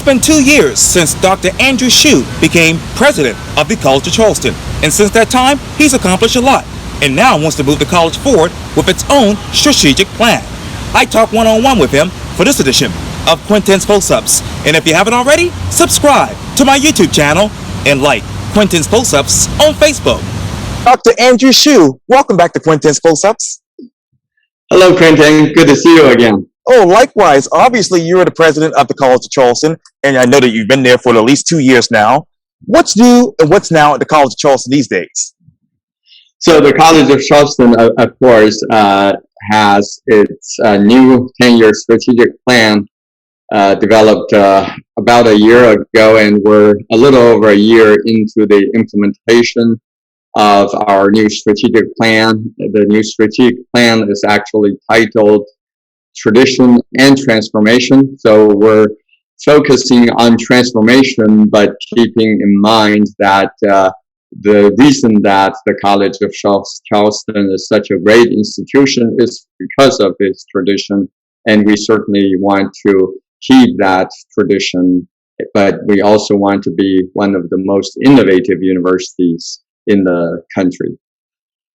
It's been 2 years since Dr. Andrew Shue became president of the College of Charleston, and since that time, he's accomplished a lot, and now wants to move the college forward with its own strategic plan. I talk one-on-one with him for this edition of Quintin's Close-Ups, and if you haven't already, subscribe to my YouTube channel and like Quintin's Close-Ups on Facebook. Dr. Andrew Shue, welcome back to Quintin's Close-Ups. Hello, Quintin. Good to see you again. Oh, likewise. Obviously, you're the president of the College of Charleston, and I know that you've been there for at least 2 years now. What's new and what's now at the College of Charleston these days? So the College of Charleston, of course, has its new 10-year strategic plan developed about a year ago, and we're a little over a year into the implementation of our new strategic plan. The new strategic plan is actually titled Tradition and Transformation. So we're focusing on transformation, but keeping in mind that the reason that the College of Charleston is such a great institution is because of its tradition, and we certainly want to keep that tradition, but we also want to be one of the most innovative universities in the country.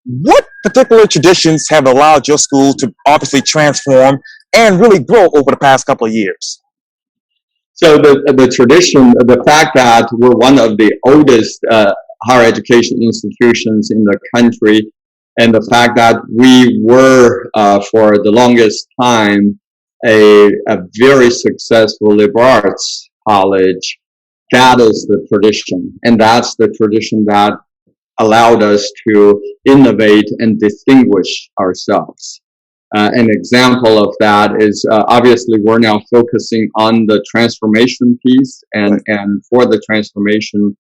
What particular traditions have allowed your school to obviously transform and really grow over the past couple of years? So the tradition, the fact that we're one of the oldest higher education institutions in the country, and the fact that we were for the longest time a very successful liberal arts college, that is the tradition. And that's the tradition that allowed us to innovate and distinguish ourselves. An example of that is obviously we're now focusing on the transformation piece, and for the transformation,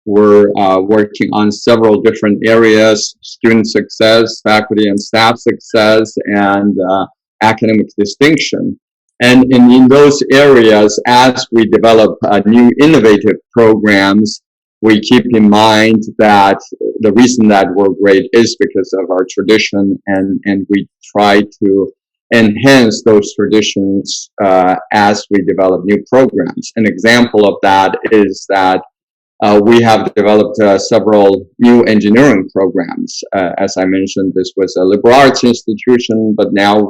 we're working on several different areas: student success, faculty and staff success, and academic distinction. And in those areas, as we develop new innovative programs, we keep in mind that the reason that we're great is because of our tradition, and we try to enhance those traditions as we develop new programs. An example of that is that we have developed several new engineering programs. As I mentioned, this was a liberal arts institution, but now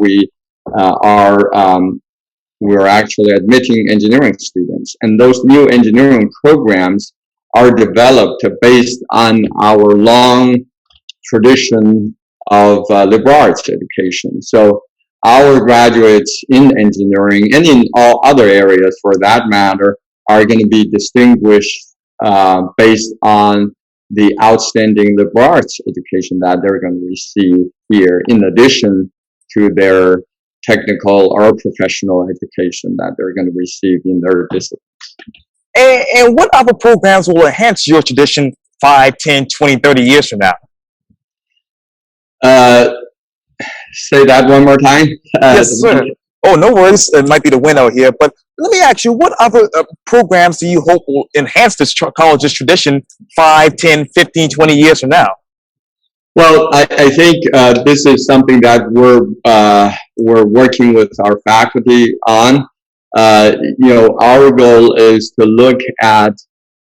we're actually admitting engineering students, and those new engineering programs are developed based on our long tradition of liberal arts education. So our graduates in engineering, and in all other areas for that matter, are going to be distinguished based on the outstanding liberal arts education that they're going to receive here, in addition to their technical or professional education that they're going to receive in their disciplines. And what other programs will enhance your tradition 5, 10, 20, 30 years from now? Say that one more time. Yes, sir. Oh, no worries. It might be the wind out here. But let me ask you, what other programs do you hope will enhance this college's tradition 5, 10, 15, 20 years from now? Well, I think this is something that we're working with our faculty on. Our goal is to look at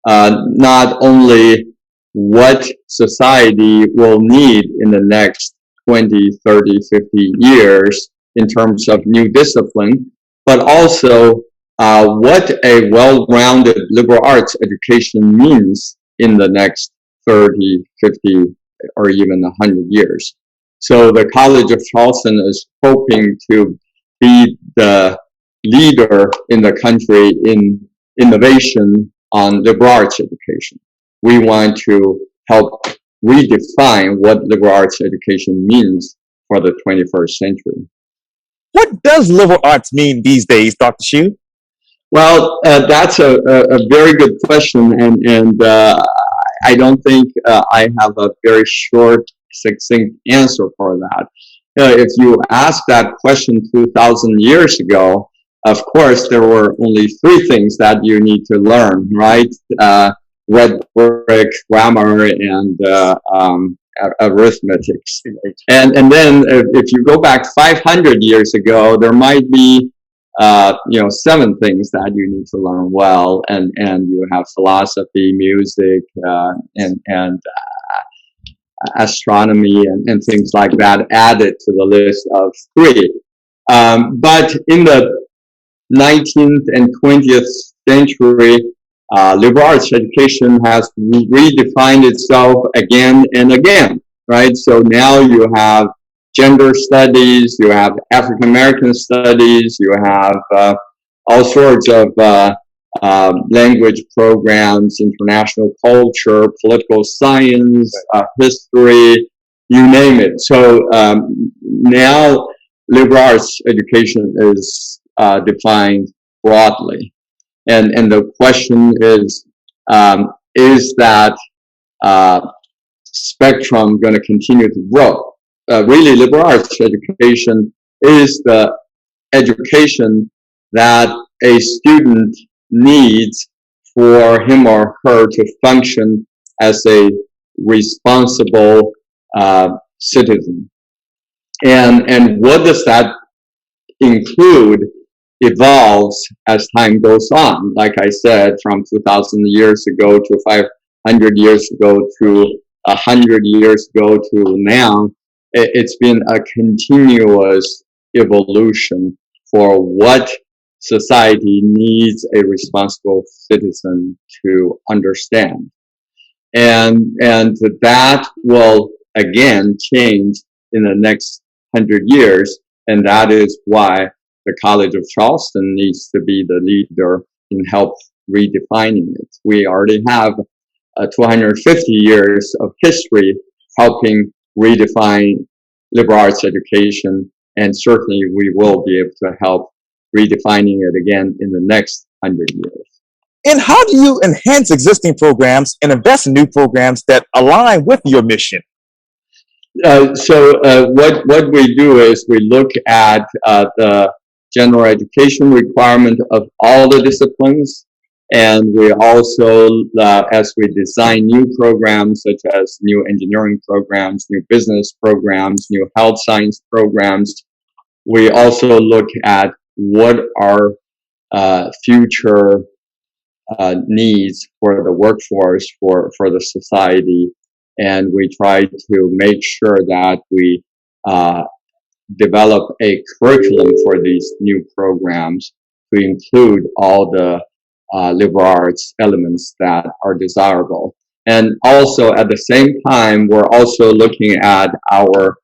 not only what society will need in the next 20, 30, 50 years in terms of new discipline, but also what a well-rounded liberal arts education means in the next 30, 50, or even 100 years. So the College of Charleston is hoping to be the leader in the country in innovation on liberal arts education. We want to help redefine what liberal arts education means for the 21st century. What does liberal arts mean these days, Dr. Shue? Well, that's a very good question, and I don't think I have a very short, succinct answer for that. If you asked that question 2,000 years ago, of course, there were only 3 things that you need to learn, right? Rhetoric, grammar, and arithmetics. And then if you go back 500 years ago, there might be seven things that you need to learn well, and you have philosophy, music, and astronomy and things like that added to the list of three. But in the 19th and 20th century, liberal arts education has redefined itself again and again, right? So now you have gender studies, you have African American studies, you have all sorts of language programs, international culture, political science, history, you name it. So now liberal arts education is defined broadly. And the question is that spectrum going to continue to grow? Really, liberal arts education is the education that a student needs for him or her to function as a responsible citizen. And what does that include evolves as time goes on. Like I said, from 2,000 years ago to 500 years ago to 100 years ago to now, it's been a continuous evolution for what society needs a responsible citizen to understand. And that will again change in the next 100 years, and that is why the College of Charleston needs to be the leader in help redefining it. We already have 250 years of history helping redefine liberal arts education, and certainly we will be able to help redefining it again in the next 100 years. And how do you enhance existing programs and invest in new programs that align with your mission? So what we do is we look at the general education requirement of all the disciplines, and we also, as we design new programs such as new engineering programs, new business programs, new health science programs, we also look at what are future needs for the workforce, for the society, and we try to make sure that we develop a curriculum for these new programs to include all the liberal arts elements that are desirable. And also at the same time, we're also looking at our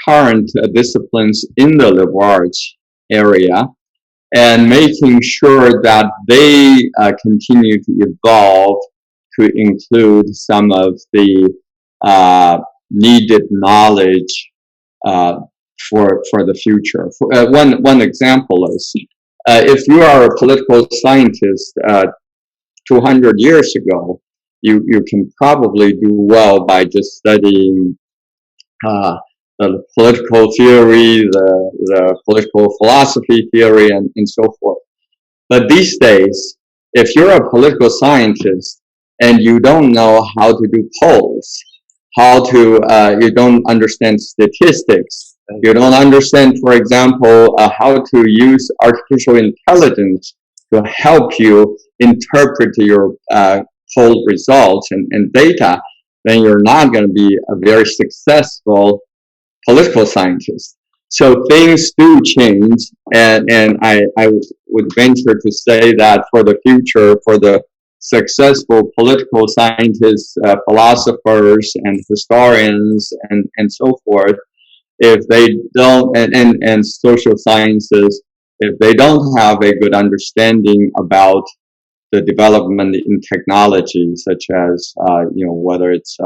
current disciplines in the liberal arts area and making sure that they continue to evolve to include some of the needed knowledge for the future. One example is if you are a political scientist 200 years ago, you can probably do well by just studying the political theory, the political philosophy theory, and so forth. But these days, if you're a political scientist and you don't know how to do polls, you don't understand statistics, you don't understand, for example, how to use artificial intelligence to help you interpret your poll results and data, then you're not going to be a very successful political scientist. So things do change, and I would venture to say that for the future, for the successful political scientists, philosophers, and historians, and so forth, if they don't, and social sciences, if they don't have a good understanding about the development in technology, such as, whether it's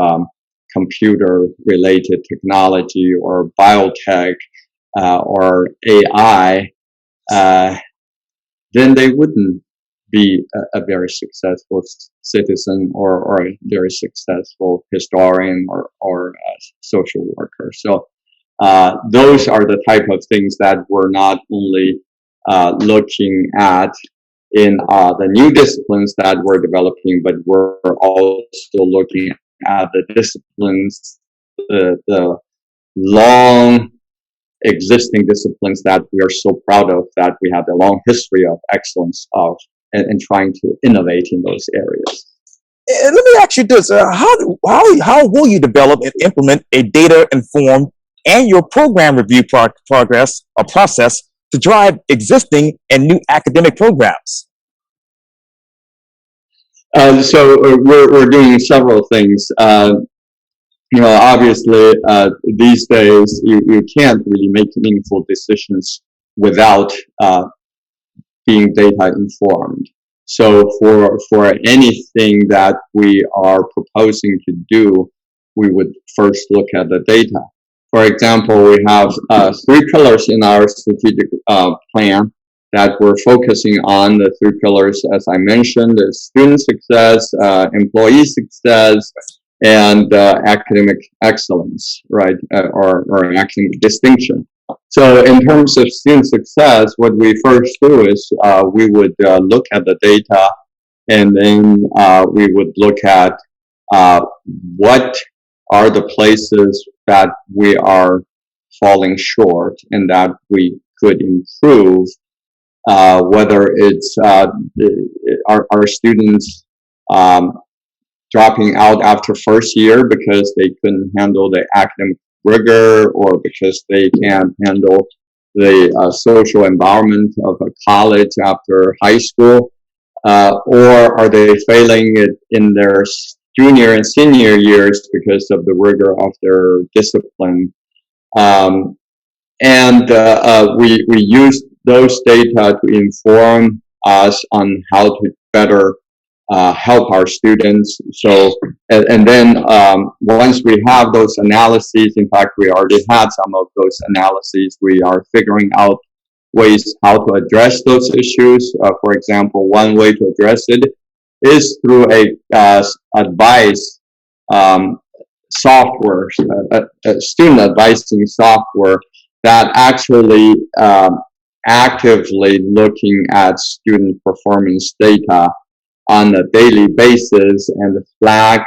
computer-related technology or biotech or AI, then they wouldn't be a very successful citizen or a very successful historian or social worker. So those are the type of things that we're not only looking at in the new disciplines that we're developing, but we're also looking at the disciplines, the long existing disciplines that we are so proud of, that we have a long history of excellence of, and trying to innovate in those areas. And let me ask you this: how will you develop and implement a data-informed annual program review progress or process to drive existing and new academic programs? So we're doing several things. Obviously, these days you can't really make meaningful decisions without being data informed. So for anything that we are proposing to do, we would first look at the data. For example, we have 3 pillars in our strategic plan that we're focusing on. The 3 pillars, as I mentioned, is student success, employee success, and academic excellence, right, or academic distinction. So in terms of student success, what we first do is we would look at the data, and then we would look at what are the places that we are falling short and that we could improve, whether it's our students dropping out after first year because they couldn't handle the academic rigor, or because they can't handle the social environment of a college after high school, or are they failing it in their junior and senior years because of the rigor of their discipline. We use those data to inform us on how to better help our students. So, and then once we have those analyses, in fact, we already had some of those analyses, we are figuring out ways how to address those issues. For example, one way to address it is through a advice software, a student advising software that actually actively looking at student performance data on a daily basis and flag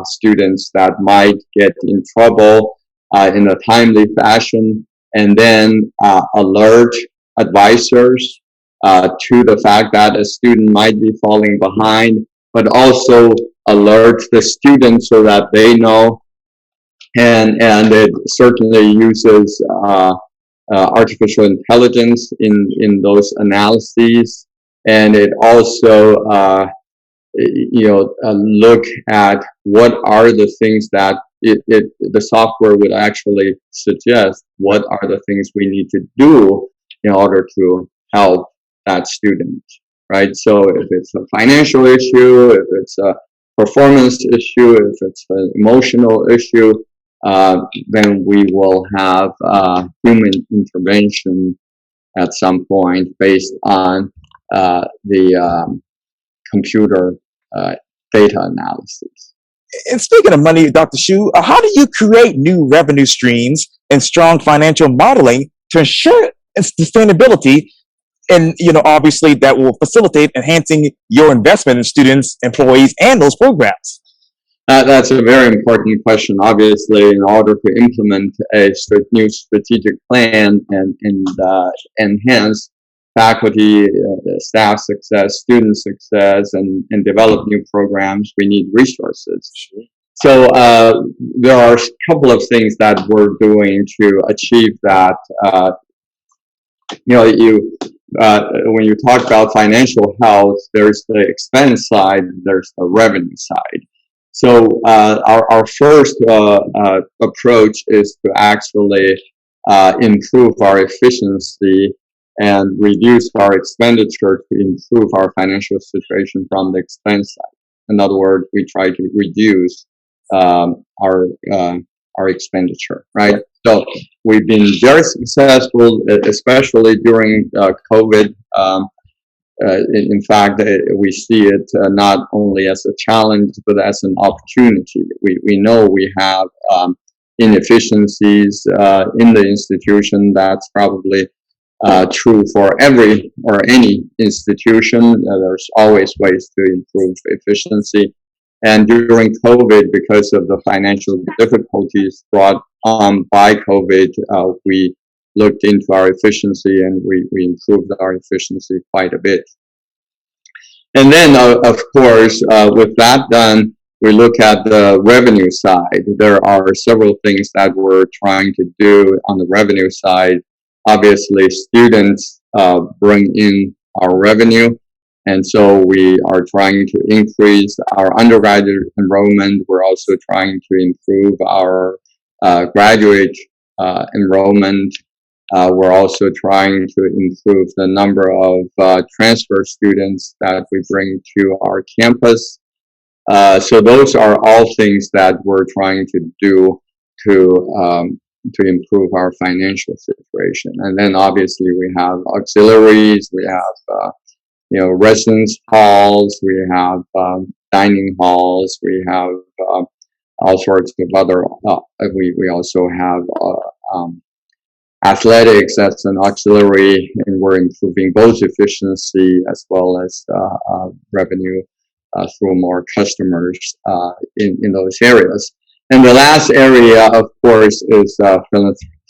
students that might get in trouble in a timely fashion, and then alert advisors to the fact that a student might be falling behind, but also alert the students so that they know. And it certainly uses artificial intelligence in those analyses, and it also look at what are the things that the software would actually suggest. What are the things we need to do in order to help that student, right? So if it's a financial issue, if it's a performance issue, if it's an emotional issue, then we will have human intervention at some point based on the computer data analysis. And speaking of money, Dr. Shu, how do you create new revenue streams and strong financial modeling to ensure sustainability? And, obviously that will facilitate enhancing your investment in students, employees, and those programs. That's a very important question. Obviously, in order to implement a new strategic plan and enhance faculty, staff success, student success, and develop new programs, we need resources. So there are a couple of things that we're doing to achieve that. When you talk about financial health, there's the expense side, there's the revenue side. So our first approach is to actually improve our efficiency and reduce our expenditure to improve our financial situation from the expense side. In other words, we try to reduce our expenditure, right? So we've been very successful, especially during COVID. In fact, we see it not only as a challenge, but as an opportunity. We know we have inefficiencies in the institution. That's probably true for every or any institution. There's always ways to improve efficiency. And during COVID, because of the financial difficulties brought on by COVID, we looked into our efficiency, and we improved our efficiency quite a bit. And then, of course, with that done, we look at the revenue side. There are several things that we're trying to do on the revenue side. Obviously, students bring in our revenue, and so we are trying to increase our undergraduate enrollment. We're also trying to improve our graduate enrollment. We're also trying to improve the number of transfer students that we bring to our campus. So those are all things that we're trying to do to improve our financial situation. And then obviously we have auxiliaries, we have residence halls, we have dining halls, we have all sorts of other. We also have athletics as an auxiliary, and we're improving both efficiency as well as revenue through more customers in those areas. And the last area, of course, is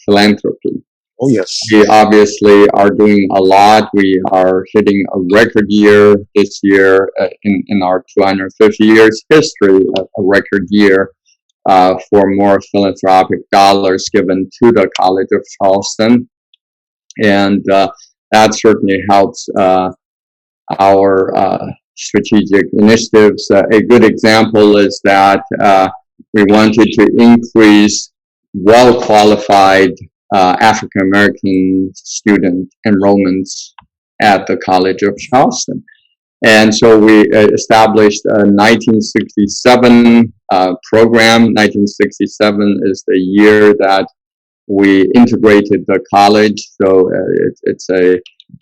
philanthropy. Oh, yes. We obviously are doing a lot. We are hitting a record year this year in our 250 years history, a record year for more philanthropic dollars given to the College of Charleston. And that certainly helps our strategic initiatives. A good example is that we wanted to increase well-qualified African American student enrollments at the College of Charleston. And so we established a 1967 program. 1967 is the year that we integrated the college. So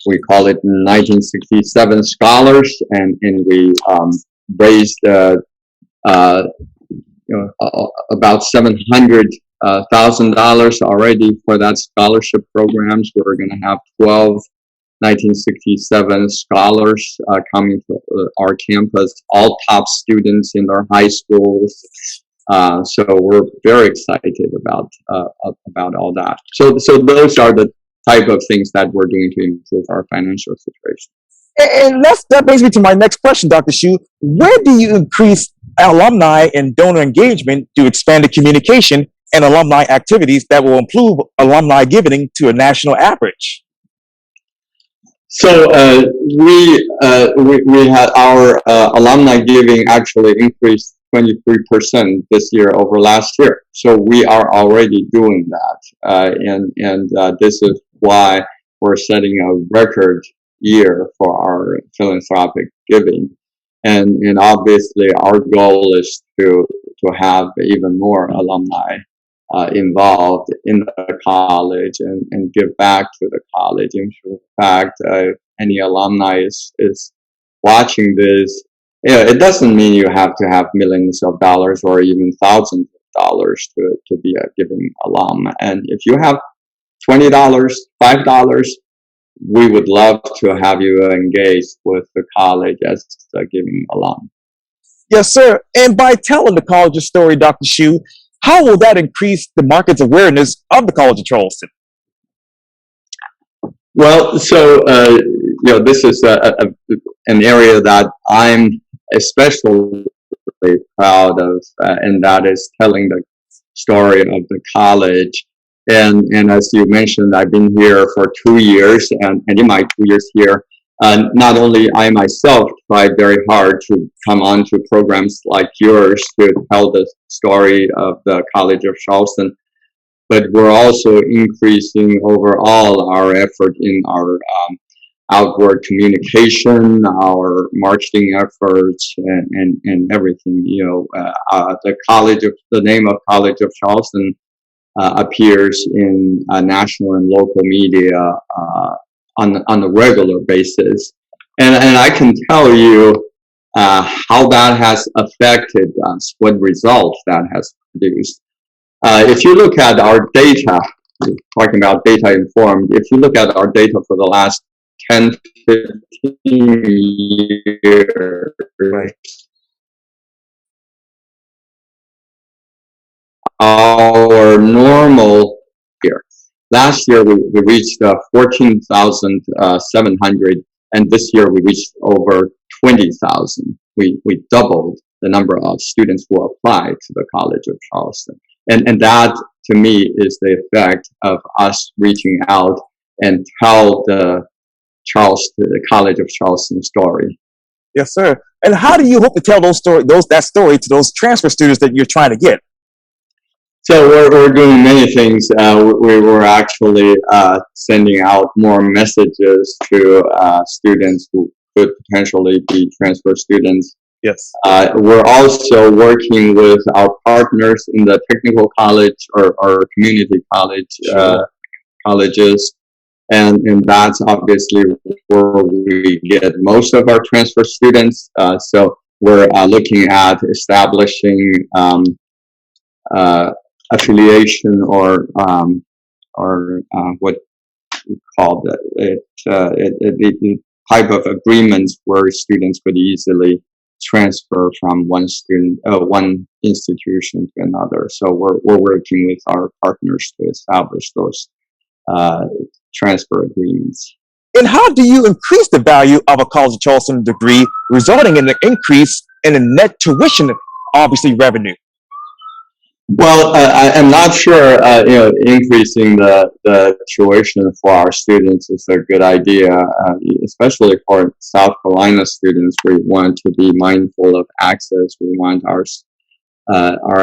we call it 1967 Scholars, and we raised about $700,000 already for that scholarship programs. We're going to have 12 1967 scholars coming to our campus, all top students in our high schools. So we're very excited about all that. So those are the type of things that we're doing to improve our financial situation. And that brings me to my next question, Dr. Hsu. Where do you increase alumni and donor engagement to expand the communication and alumni activities that will improve alumni giving to a national average? So we had our alumni giving actually increased 23% this year over last year. So we are already doing that, and this is why we're setting a record year for our philanthropic giving, and obviously our goal is to have even more alumni involved in the college and give back to the college. In fact, any alumni is watching this. It doesn't mean you have to have millions of dollars or even thousands of dollars to be a giving alum. And if you have $20, $5, we would love to have you engage with the college as a giving alum. Yes, sir. And by telling the college's story, Dr. Hsu, how will that increase the market's awareness of the College of Charleston? Well, so this is an area that I'm especially proud of, and that is telling the story of the college. And as you mentioned, I've been here for 2 years, and in my 2 years here, not only I myself tried very hard to come on to programs like yours to tell the story of the College of Charleston, but we're also increasing overall our effort in our outward communication, our marketing efforts, and everything. The name of College of Charleston appears in national and local media on a regular basis, and I can tell you how that has affected us, what results that has produced. If you look at our data, talking about data informed, if you look at our data for the last 10, 15 years, our normal year, last year we reached 14,700, and this year we reached over 20,000. We doubled the number of students who applied to the College of Charleston. And that, to me, is the effect of us reaching out and tell the College of Charleston story. Yes, sir. And how do you hope to tell that story to those transfer students that you're trying to get? So we're doing many things. We were actually sending out more messages to students who could potentially be transfer students. Yes. We're also working with our partners in the technical college or community college colleges, and that's obviously where we get most of our transfer students. So we're looking at establishing affiliation or what we call it type of agreements where students could easily transfer from one institution to another. So we're working with our partners to establish those transfer agreements. And how do you increase the value of a College of Charleston degree, resulting in an increase in the net tuition, obviously, revenue? Well, I'm not sure, increasing the tuition for our students is a good idea, especially for South Carolina students. We want to be mindful of access. We want our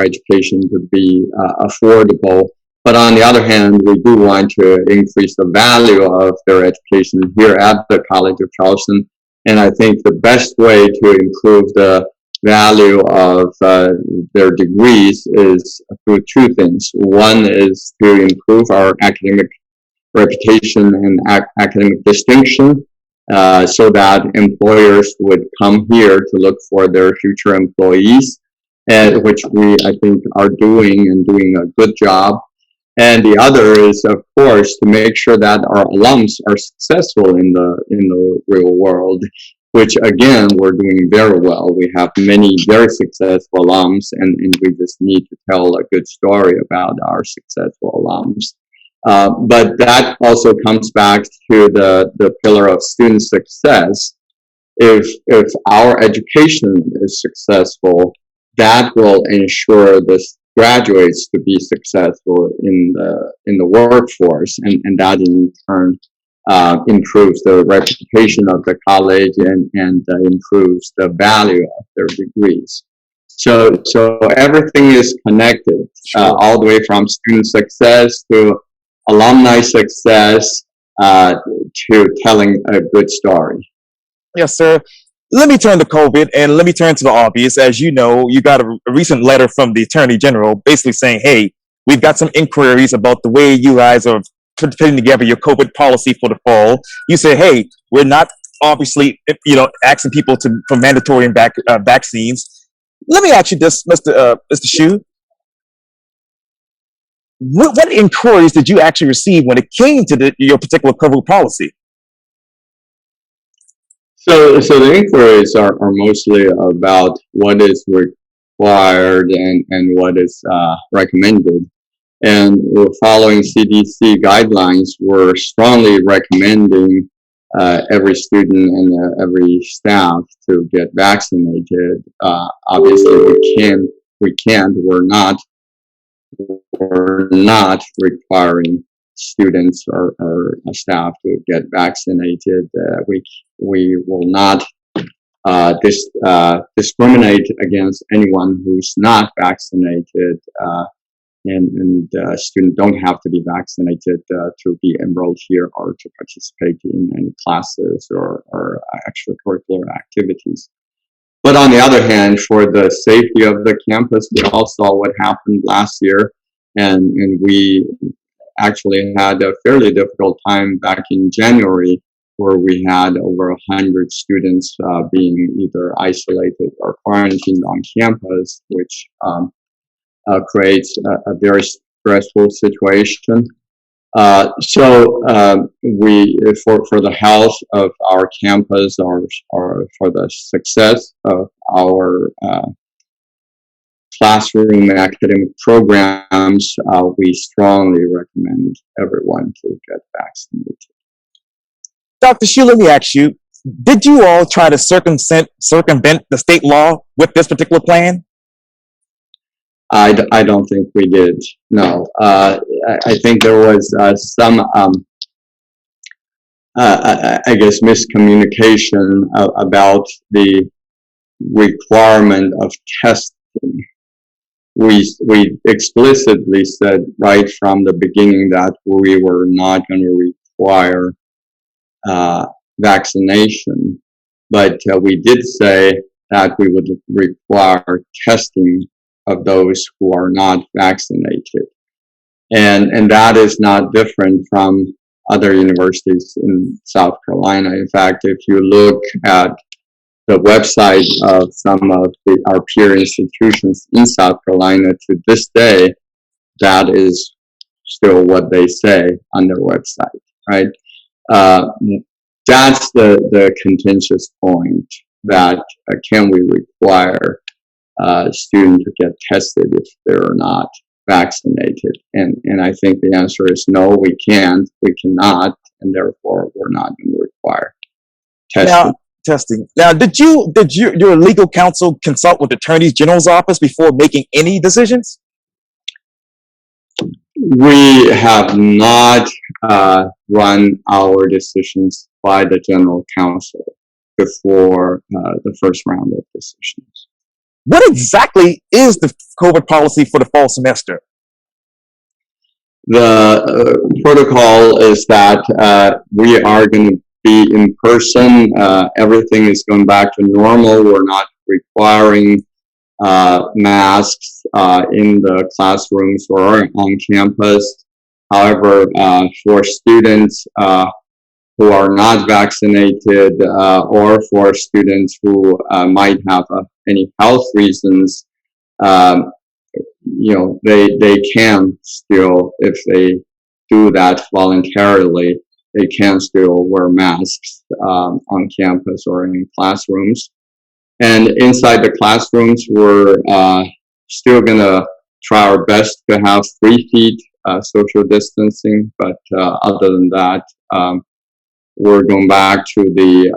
education to be affordable. But on the other hand, we do want to increase the value of their education here at the College of Charleston. And I think the best way to improve the value of their degrees is through two things. One is to improve our academic reputation and academic distinction so that employers would come here to look for their future employees, which we, I think, are doing a good job. And the other is, of course, to make sure that our alums are successful in the real world, which again, we're doing very well. We have many very successful alums, and we just need to tell a good story about our successful alums. But that also comes back to the pillar of student success. If our education is successful, that will ensure the graduates to be successful in the workforce, and that in turn improves the reputation of the college and improves the value of their degrees. So everything is connected, all the way from student success to alumni success to telling a good story. Yes, sir. Let me turn to COVID and let me turn to the obvious. As you know, you got a recent letter from the Attorney General basically saying, hey, we've got some inquiries about the way you guys are putting together your COVID policy for the fall. You said, hey, we're not obviously, asking people for mandatory vaccines. Let me ask you this, Mr. Shu. What inquiries did you actually receive when it came to your particular COVID policy? So the inquiries are mostly about what is required and what is recommended. And we're following CDC guidelines. We're strongly recommending every student and every staff to get vaccinated. Obviously, we're not requiring students or staff to get vaccinated. We will not discriminate against anyone who's not vaccinated, and students don't have to be vaccinated to be enrolled here or to participate in any classes or extracurricular activities. But on the other hand, for the safety of the campus, we all saw what happened last year, and we actually had a fairly difficult time back in January, where we had over 100 students being either isolated or quarantined on campus, which creates a very stressful situation. So we, for the health of our campus or for the success of our classroom academic programs, we strongly recommend everyone to get vaccinated. Dr. Shu, let me ask you, did you all try to circumvent the state law with this particular plan? I don't think we did. No, I think there was some, I guess, miscommunication about the requirement of testing. We explicitly said right from the beginning that we were not going to require vaccination, but we did say that we would require testing of those who are not vaccinated. And that is not different from other universities in South Carolina. In fact, if you look at the website of some of our peer institutions in South Carolina to this day, that is still what they say on their website, right? That's the contentious point, that can we require students to get tested if they're not vaccinated? And I think the answer is no, we can't, we cannot, and therefore we're not going to require testing. Now, did your legal counsel consult with the Attorney General's office before making any decisions? We have not run our decisions by the General Counsel before the first round of decisions. What exactly is the COVID policy for the fall semester? The protocol is that we are going to be in person. Everything is going back to normal. We're not requiring masks in the classrooms or on campus. However, for students who are not vaccinated or for students who might have any health reasons, they can still, if they do that voluntarily, they can still wear masks on campus or in classrooms. And inside the classrooms, we're still going to try our best to have 3 feet social distancing. But other than that, we're going back to the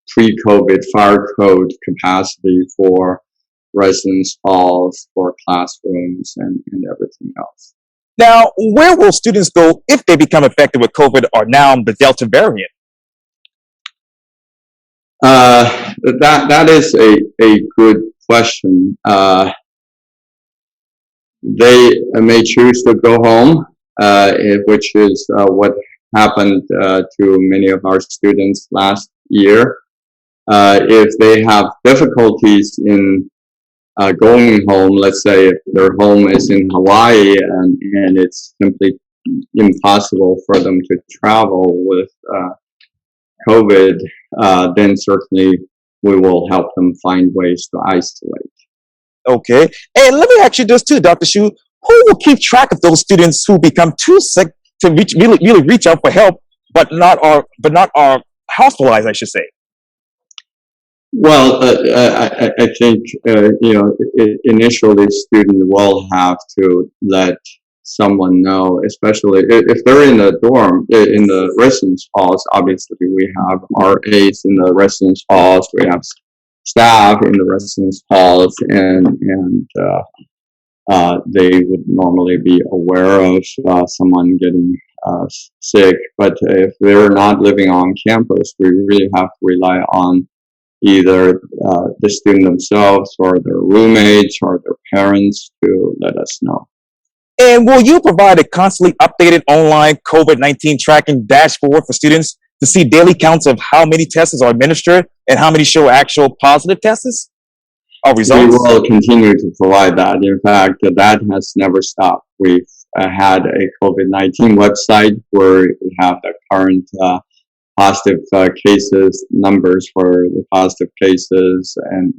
pre-COVID fire code capacity for residence halls, for classrooms, and everything else. Now, where will students go if they become infected with COVID or now the Delta variant? That is a good question. They may choose to go home, which is what happened to many of our students last year. If they have difficulties in going home, let's say if their home is in Hawaii and it's simply impossible for them to travel with COVID, then certainly we will help them find ways to isolate. Okay. And let me ask you this too, Dr. Shu, who will keep track of those students who become too sick to really reach out for help, but not are hospitalized, I should say? Well, I think, initially students will have to let someone know, especially if they're in the dorm, in the residence halls. Obviously, we have RAs in the residence halls, we have staff in the residence halls, and they would normally be aware of someone getting sick. But if they're not living on campus, we really have to rely on either the student themselves or their roommates or their parents to let us know. And will you provide a constantly updated online COVID-19 tracking dashboard for students to see daily counts of how many tests are administered and how many show actual positive tests or results? We will continue to provide that. In fact, that has never stopped. We've had a COVID-19 website where we have the current positive cases, numbers for the positive cases, and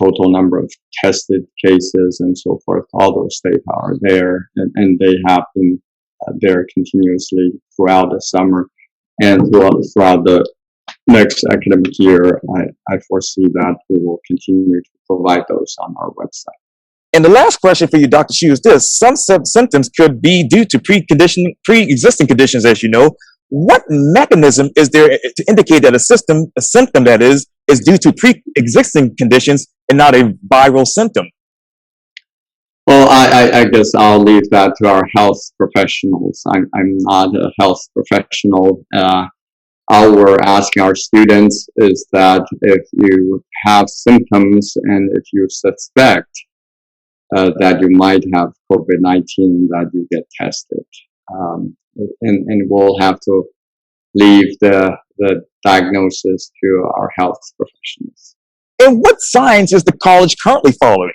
total number of tested cases and so forth. All those data are there, and they have been there continuously throughout the summer and throughout the next academic year, I foresee that we will continue to provide those on our website. And the last question for you, Dr. Hsu, is this. Some symptoms could be due to pre-existing conditions, as you know. What mechanism is there to indicate that a symptom that is due to pre-existing conditions and not a viral symptom? Well, I guess I'll leave that to our health professionals. I'm not a health professional. All we're asking our students is that if you have symptoms and if you suspect that you might have COVID-19, that you get tested. And we'll have to leave the diagnosis to our health professionals. And what signs is the college currently following?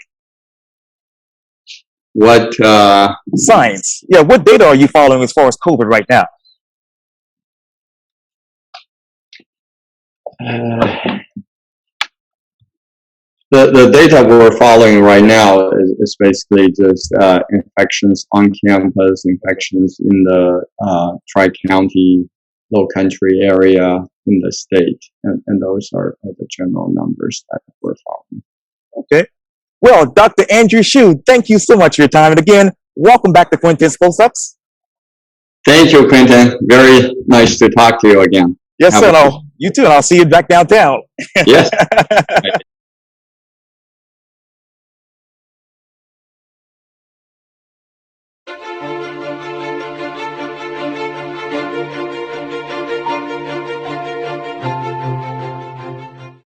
What Science. Yeah, what data are you following as far as COVID right now? The data we're following right now is basically just infections on campus, infections in the tri-county, low-country area in the state, and those are the general numbers that we're following. Okay. Well, Dr. Andrew Hsu, thank you so much for your time. And again, welcome back to Quintin's Close-Ups. Thank you, Quintin. Very nice to talk to you again. Yes, sir. You too. And I'll see you back downtown. Yes.